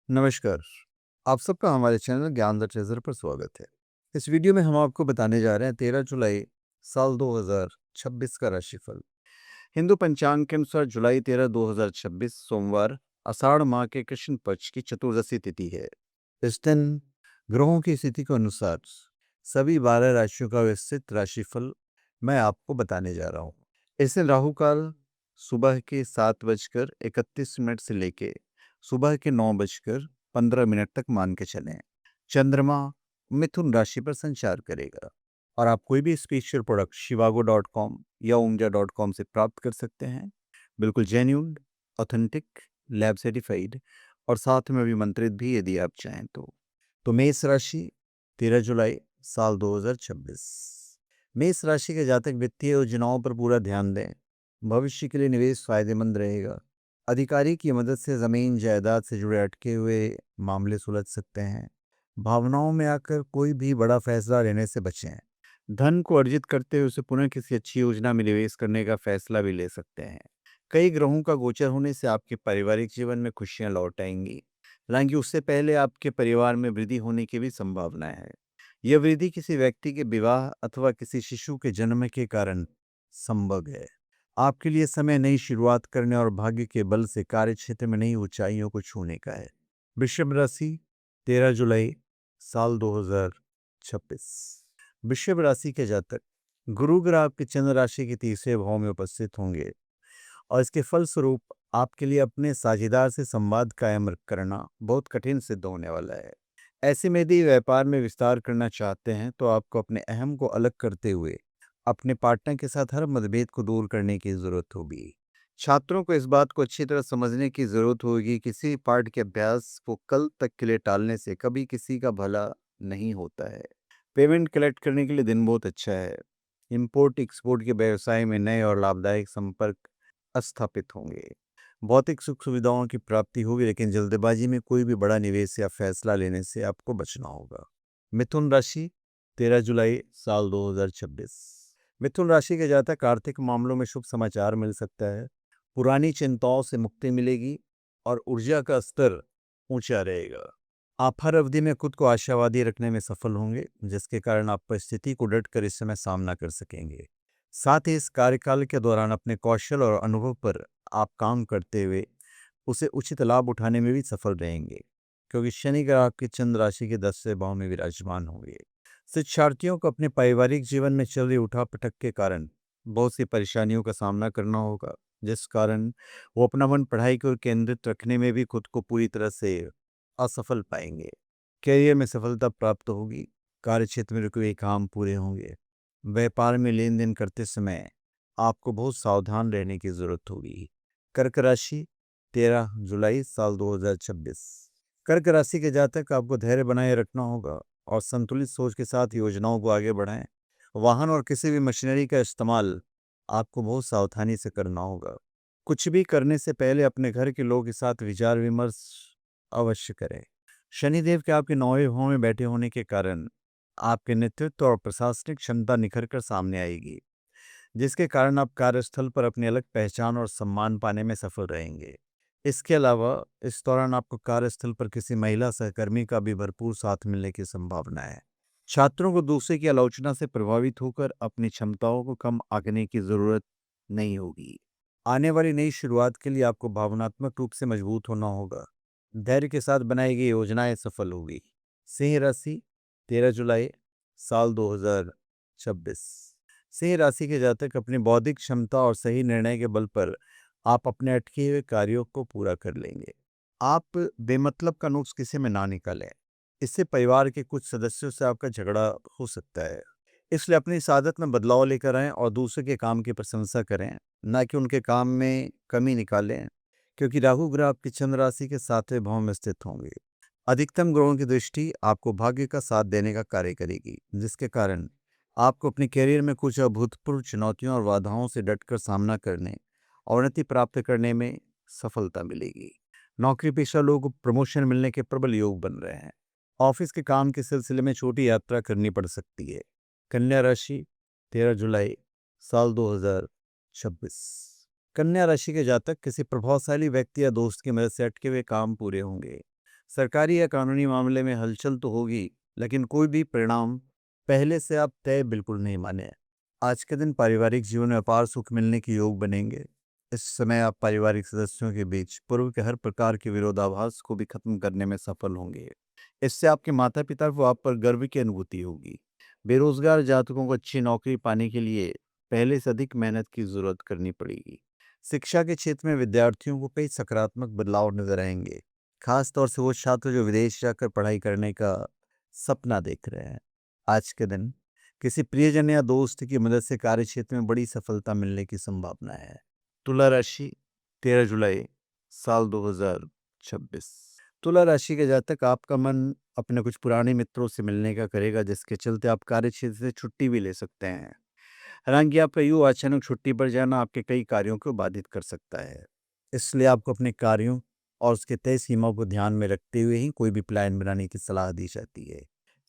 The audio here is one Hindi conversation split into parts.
नमस्कार। आप सबका हमारे चैनल ज्ञान द ट्रेजर पर स्वागत है। इस वीडियो में हम आपको बताने जा रहे हैं 13 जुलाई साल 2026 का राशिफल। हिंदू पंचांग के अनुसार जुलाई 13, 2026 सोमवार आषाढ़ माह के कृष्ण पक्ष की चतुर्दशी तिथि है। इस दिन ग्रहों की स्थिति के अनुसार सभी 12 राशियों का विस्तृत राशिफल मैं आपको बताने जा रहा हूँ। इस दिन राहु काल सुबह के 7:31 से लेके सुबह के 9:15 तक मान के चलें। चंद्रमा मिथुन राशि पर संचार करेगा और आप कोई भी स्पेशल प्रोडक्ट shivago.com या umja.com से प्राप्त कर सकते हैं। बिल्कुल जेन्युइन, ऑथेंटिक, लैब सर्टिफाइड और साथ में अभिमंत्रित भी यदि आप चाहें तो मेष राशि 13 जुलाई साल 2026। मेष राशि के जातक वित्तीय योजनाओं पर पूरा ध्यान दें। भविष्य के लिए निवेश फायदेमंद रहेगा। अधिकारी की मदद से जमीन जायदाद से जुड़े अटके हुए मामले सुलझ सकते हैं। भावनाओं में आकर कोई भी बड़ा फैसला लेने से बचें। धन को अर्जित करते हुए उसे पुनः किसी अच्छी योजना में निवेश करने का फैसला भी ले सकते हैं। कई ग्रहों का गोचर होने से आपके पारिवारिक जीवन में खुशियां लौट आएंगी। हालांकि उससे पहले आपके परिवार में वृद्धि होने की भी संभावना है। यह वृद्धि किसी व्यक्ति के विवाह अथवा किसी शिशु के जन्म के कारण संभव है। आपके लिए समय नई शुरुआत करने और भाग्य के बल से कार्य क्षेत्र में नई ऊंचाइयों को छूने का है। वृषभ राशि 13 जुलाई साल 2026। वृषभ राशि के जातक गुरु ग्रह आपके चंद्र राशि के तीसरे भाव में उपस्थित होंगे और इसके फलस्वरूप आपके लिए अपने साझेदार से संवाद कायम करना बहुत कठिन सिद्ध होने वाला है। ऐसे में यदि व्यापार में विस्तार करना चाहते हैं तो आपको अपने अहम को अलग करते हुए अपने पार्टनर के साथ हर मतभेद को दूर करने की जरूरत होगी। छात्रों को इस बात को अच्छी तरह समझने की जरूरत होगी। किसी पाठ के अभ्यास को कल तक के लिए टालने से कभी किसी का भला नहीं होता है। पेमेंट कलेक्ट करने के लिए दिन बहुत अच्छा है। इंपोर्ट एक्सपोर्ट के व्यवसाय में नए और लाभदायक संपर्क स्थापित होंगे। भौतिक सुख सुविधाओं की प्राप्ति होगी, लेकिन जल्दबाजी में कोई भी बड़ा निवेश या फैसला लेने से आपको बचना होगा। मिथुन राशि 13 जुलाई साल 2026। मिथुन राशि के जातक आर्थिक मामलों में शुभ समाचार मिल सकता है। पुरानी चिंताओं से मुक्ति मिलेगी और ऊर्जा का स्तर ऊंचा रहेगा। आप हर अवधि में खुद को आशावादी रखने में सफल होंगे, जिसके कारण आप परिस्थिति को डट कर इस समय सामना कर सकेंगे। साथ ही इस कार्यकाल के दौरान अपने कौशल और अनुभव पर आप काम करते हुए उसे उचित लाभ उठाने में भी सफल रहेंगे, क्योंकि शनि ग्रह आपकी चंद्र राशि के 10वें भाव में विराजमान होंगे। शिक्षार्थियों को अपने पारिवारिक जीवन में चल रही उठापटक के कारण बहुत सी परेशानियों का सामना करना होगा, जिस कारण वो अपना मन पढ़ाई की ओर केंद्रित रखने में भी खुद को पूरी तरह से असफल पाएंगे। करियर में सफलता प्राप्त होगी। कार्य क्षेत्र में रुके हुए काम पूरे होंगे। व्यापार में लेन देन करते समय आपको बहुत सावधान रहने की जरूरत होगी। कर्क राशि 13 जुलाई साल 2026। कर्क राशि के जातक आपको धैर्य बनाए रखना होगा और संतुलित सोच के साथ योजनाओं को आगे बढ़ाएं। वाहन और किसी भी मशीनरी का इस्तेमाल आपको बहुत सावधानी से करना होगा। कुछ भी करने से पहले अपने घर के लोगों के साथ विचार विमर्श अवश्य करें। शनिदेव के आपके 9वें भाव में बैठे होने के कारण आपके नेतृत्व और प्रशासनिक क्षमता निखर कर सामने आएगी, जिसके कारण आप कार्यस्थल पर अपनी अलग पहचान और सम्मान पाने में सफल रहेंगे। इसके अलावा इस दौरान आपको कार्यस्थल पर किसी महिला सहकर्मी का भी भरपूर साथ मिलने की संभावना है। छात्रों को दूसरे की आलोचना से प्रभावित होकर अपनी क्षमताओं को कम आंकने की जरूरत नहीं होगी। आने वाली नई शुरुआत के लिए आपको भावनात्मक रूप से मजबूत होना होगा। धैर्य के साथ बनाई गई योजनाएं सफल होगी। सिंह राशि 13 जुलाई साल 2026। सिंह राशि के जातक अपनी बौद्धिक क्षमता और सही निर्णय के बल पर आप अपने अटके हुए कार्यों को पूरा कर लेंगे। आप बेमतलब का नुक्स किसी में ना निकालें। इससे परिवार के कुछ सदस्यों से आपका झगड़ा हो सकता है। इसलिए अपनी इस आदत में बदलाव लेकर आएं और दूसरे के काम की प्रशंसा करें, ना कि उनके काम में कमी निकालें, क्योंकि राहु ग्रह आपकी चंद्र राशि के 7वें भाव में स्थित होंगे। अधिकतम ग्रहों की दृष्टि आपको भाग्य का साथ देने का कार्य करेगी, जिसके कारण आपको अपने करियर में कुछ अभूतपूर्व चुनौतियों और बाधाओं से डटकर सामना करने और उन्नति प्राप्त करने में सफलता मिलेगी। नौकरी पेशा लोगों को प्रमोशन मिलने के प्रबल योग बन रहे हैं। ऑफिस के काम के सिलसिले में छोटी यात्रा करनी पड़ सकती है। कन्या राशि 13 जुलाई साल 2026। कन्या राशि के जातक किसी प्रभावशाली व्यक्ति या दोस्त की मदद से अटके हुए काम पूरे होंगे। सरकारी या कानूनी मामले में हलचल तो होगी, लेकिन कोई भी परिणाम पहले से आप तय बिल्कुल नहीं माने। आज के दिन पारिवारिक जीवन में अपार सुख मिलने के योग बनेंगे। इस समय आप पारिवारिक सदस्यों के बीच पूर्व के हर प्रकार के विरोधाभास को भी खत्म करने में सफल होंगे। इससे आपके माता पिता को आप पर गर्व की अनुभूति होगी। बेरोजगार जातकों को अच्छी नौकरी पाने के लिए पहले से अधिक मेहनत की जरूरत करनी पड़ेगी। शिक्षा के क्षेत्र में विद्यार्थियों को कई सकारात्मक बदलाव नजर आएंगे, खास तौर से वो छात्र जो विदेश जाकर पढ़ाई करने का सपना देख रहे हैं। आज के दिन किसी प्रियजन या दोस्त की मदद से कार्य क्षेत्र में बड़ी सफलता मिलने की संभावना है। तुला राशि 13 जुलाई साल 2026। तुला राशि के जातक आपका मन अपने कुछ पुराने मित्रों से मिलने का करेगा, जिसके चलते आप कार्य क्षेत्र से छुट्टी भी ले सकते हैं। हालांकि आपका यूं अचानक छुट्टी पर जाना आपके कई कार्यों को बाधित कर सकता है, इसलिए आपको अपने कार्यों और उसके तय सीमा को ध्यान में रखते हुए ही कोई भी प्लान बनाने की सलाह दी जाती है।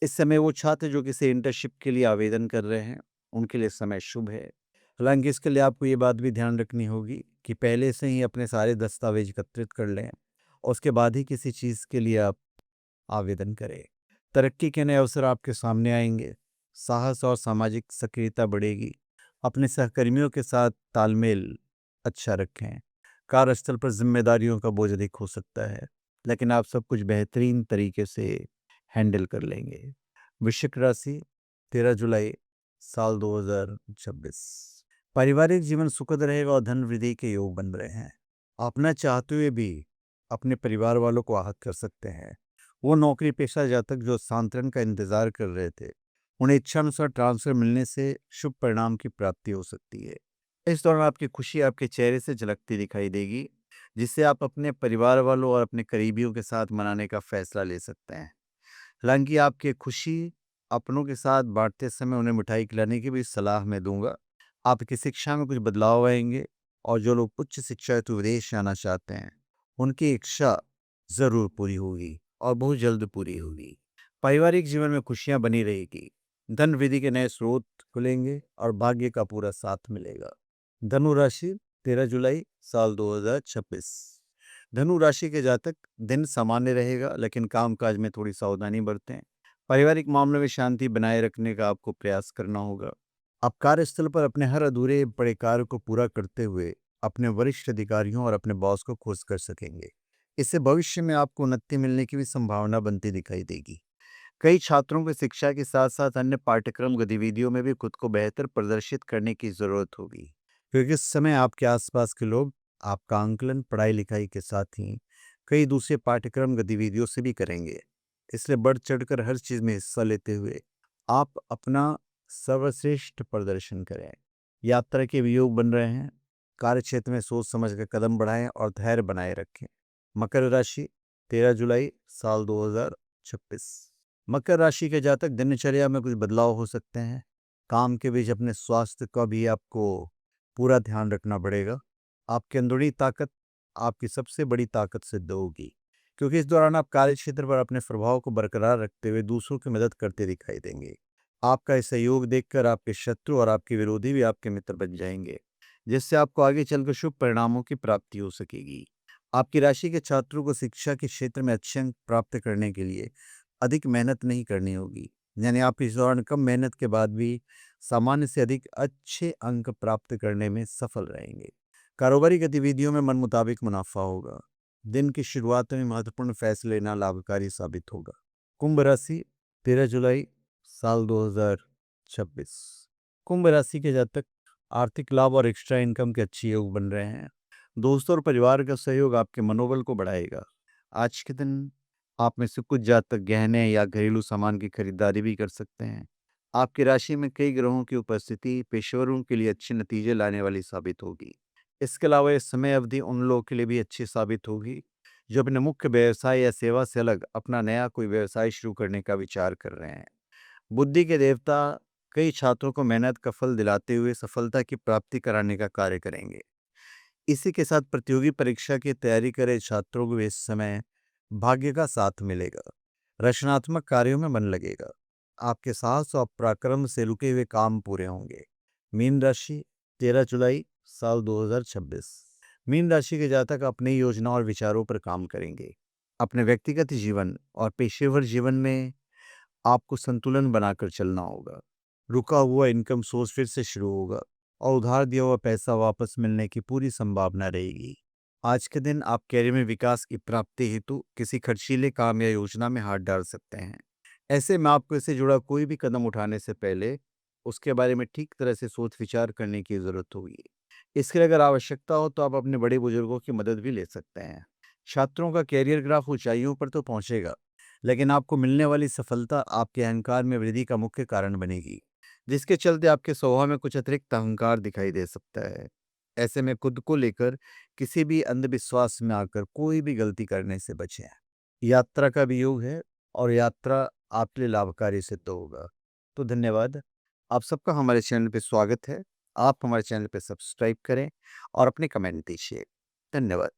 इस समय वो छात्र जो किसी इंटर्नशिप के लिए आवेदन कर रहे हैं, उनके लिए समय शुभ है। हालांकि इसके लिए आपको ये बात भी ध्यान रखनी होगी कि पहले से ही अपने सारे दस्तावेज एकत्रित कर लें और उसके बाद ही किसी चीज़ के लिए आप आवेदन करें। तरक्की के नए अवसर आपके सामने आएंगे, साहस और सामाजिक सक्रियता बढ़ेगी। अपने सहकर्मियों के साथ तालमेल अच्छा रखें। कार्यस्थल पर जिम्मेदारियों का बोझ अधिक हो सकता है, लेकिन आप सब कुछ बेहतरीन तरीके से हैंडल कर लेंगे। वृश्चिक राशि 13 जुलाई साल 2026। पारिवारिक जीवन सुखद रहेगा और धन वृद्धि के योग बन रहे हैं। आप न चाहते हुए भी अपने परिवार वालों को आहत कर सकते हैं। वो नौकरी पेशा जातक जो स्थानांतरण का इंतजार कर रहे थे, उन्हें इच्छानुसार ट्रांसफर मिलने से शुभ परिणाम की प्राप्ति हो सकती है। इस दौरान आपकी खुशी आपके चेहरे से झलकती दिखाई देगी, जिससे आप अपने परिवार वालों और अपने करीबियों के साथ मनाने का फैसला ले सकते हैं। हालांकि आपकी खुशी अपनों के साथ बांटते समय उन्हें मिठाई खिलाने की भी सलाह मैं दूंगा। आपकी शिक्षा में कुछ बदलाव आएंगे और जो लोग उच्च शिक्षा हेतु विदेश जाना चाहते हैं, उनकी इच्छा जरूर पूरी होगी और बहुत जल्द पूरी होगी। पारिवारिक जीवन में खुशियां बनी रहेगी। धन वृद्धि के नए स्रोत खुलेंगे और भाग्य का पूरा साथ मिलेगा। धनु राशि 13 जुलाई साल 2026। धनु राशि के जातक दिन सामान्य रहेगा, लेकिन कामकाज में थोड़ी सावधानी बरतें। पारिवारिक मामलों में शांति बनाए रखने का आपको प्रयास करना होगा। आप कार्यस्थल पर अपने हर अधूरे पड़े कार्य को पूरा करते हुए अपने वरिष्ठ अधिकारियों और अपने बॉस को खुश कर सकेंगे। इससे भविष्य में आपको उन्नति मिलने की भी संभावना बनती दिखाई देगी। कई छात्रों को शिक्षा के साथ साथ अन्य पाठ्यक्रम गतिविधियों में भी खुद को बेहतर प्रदर्शित करने की जरूरत होगी, क्योंकि इस समय आपके आसपास के लोग आपका आंकलन पढ़ाई लिखाई के साथ ही कई दूसरे पाठ्यक्रम गतिविधियों से भी करेंगे। इसलिए बढ़ चढ़कर हर चीज में हिस्सा लेते हुए आप अपना सर्वश्रेष्ठ प्रदर्शन करें। यात्रा के वियोग बन रहे हैं। कार्य क्षेत्र में सोच समझ कर कदम बढ़ाएं और धैर्य बनाए रखें। मकर राशि 13 जुलाई साल 2026। मकर राशि के जातक दिनचर्या में कुछ बदलाव हो सकते हैं। काम के बीच अपने स्वास्थ्य का भी आपको पूरा ध्यान रखना पड़ेगा। आपकी अंदरूनी ताकत आपकी सबसे बड़ी ताकत सिद्ध होगी, क्योंकि इस दौरान आप कार्य क्षेत्र पर अपने प्रभाव को बरकरार रखते हुए दूसरों की मदद करते दिखाई देंगे। आपका इस सहयोग देखकर आपके शत्रु और आपके विरोधी भी आपके मित्र बन जाएंगे, जिससे आपको आगे चलकर शुभ परिणामों की प्राप्ति हो सकेगी। आपकी राशि के छात्रों को शिक्षा के क्षेत्र में अच्छे अंक प्राप्त करने के लिए अधिक मेहनत नहीं करनी होगी, यानी आप इस दौरान कम मेहनत के बाद भी सामान्य से अधिक अच्छे अंक प्राप्त करने में सफल रहेंगे। कारोबारी गतिविधियों में मन मुताबिक मुनाफा होगा। दिन की शुरुआत में महत्वपूर्ण फैसले लेना लाभकारी साबित होगा। कुंभ राशि 13 जुलाई साल 2026। कुंभ राशि के जातक आर्थिक लाभ और एक्स्ट्रा इनकम के अच्छे योग बन रहे हैं। दोस्तों और परिवार का सहयोग आपके मनोबल को बढ़ाएगा। आज के दिन आप में से कुछ जातक गहने या घरेलू सामान की खरीदारी भी कर सकते हैं। आपकी राशि में कई ग्रहों की उपस्थिति पेशेवरों के लिए अच्छे नतीजे लाने वाली साबित होगी। इसके अलावा इस समय अवधि उन लोगों के लिए भी अच्छी साबित होगी जो अपने मुख्य व्यवसाय या सेवा से अलग अपना नया कोई व्यवसाय शुरू करने का विचार कर रहे हैं। बुद्धि के देवता कई छात्रों को मेहनत का फल दिलाते हुए सफलता की प्राप्ति कराने का कार्य करेंगे। इसी के साथ प्रतियोगी परीक्षा की तैयारी करे छात्रों को इस समय भाग्य का साथ मिलेगा। रचनात्मक कार्यों में मन लगेगा। आपके साहस और पराक्रम से रुके हुए काम पूरे होंगे। मीन राशि 13 जुलाई साल 2026। मीन राशि के जातक अपनी योजना और विचारों पर काम करेंगे। अपने व्यक्तिगत जीवन और पेशेवर जीवन में आपको संतुलन बनाकर चलना होगा। रुका हुआ इनकम सोर्स फिर से शुरू होगा और उधार दिया हुआ पैसा वापस मिलने की पूरी संभावना रहेगी। आज के दिन आप कैरियर में विकास की प्राप्ति हेतु किसी खर्चीले काम या योजना में हाथ डाल सकते हैं। ऐसे में आपको इससे जुड़ा कोई भी कदम उठाने से पहले उसके बारे में ठीक तरह से सोच विचार करने की ज़रूरत होगी। इसके लिए अगर आवश्यकता हो तो आप अपने बड़े बुजुर्गों की मदद भी ले सकते हैं। छात्रों का कैरियर ग्राफ ऊंचाइयों पर तो पहुंचेगा, लेकिन आपको मिलने वाली सफलता आपके अहंकार में वृद्धि का मुख्य कारण बनेगी, जिसके चलते आपके स्वभाव में कुछ अतिरिक्त अहंकार दिखाई दे सकता है। ऐसे में खुद को लेकर किसी भी अंधविश्वास में आकर कोई भी गलती करने से बचें। यात्रा का भी योग है और यात्रा आपके लिए लाभकारी सिद्ध होगा। तो धन्यवाद। आप सबका हमारे चैनल पे स्वागत है। आप हमारे चैनल पे सब्सक्राइब करें और अपने कमेंट दीजिए। धन्यवाद।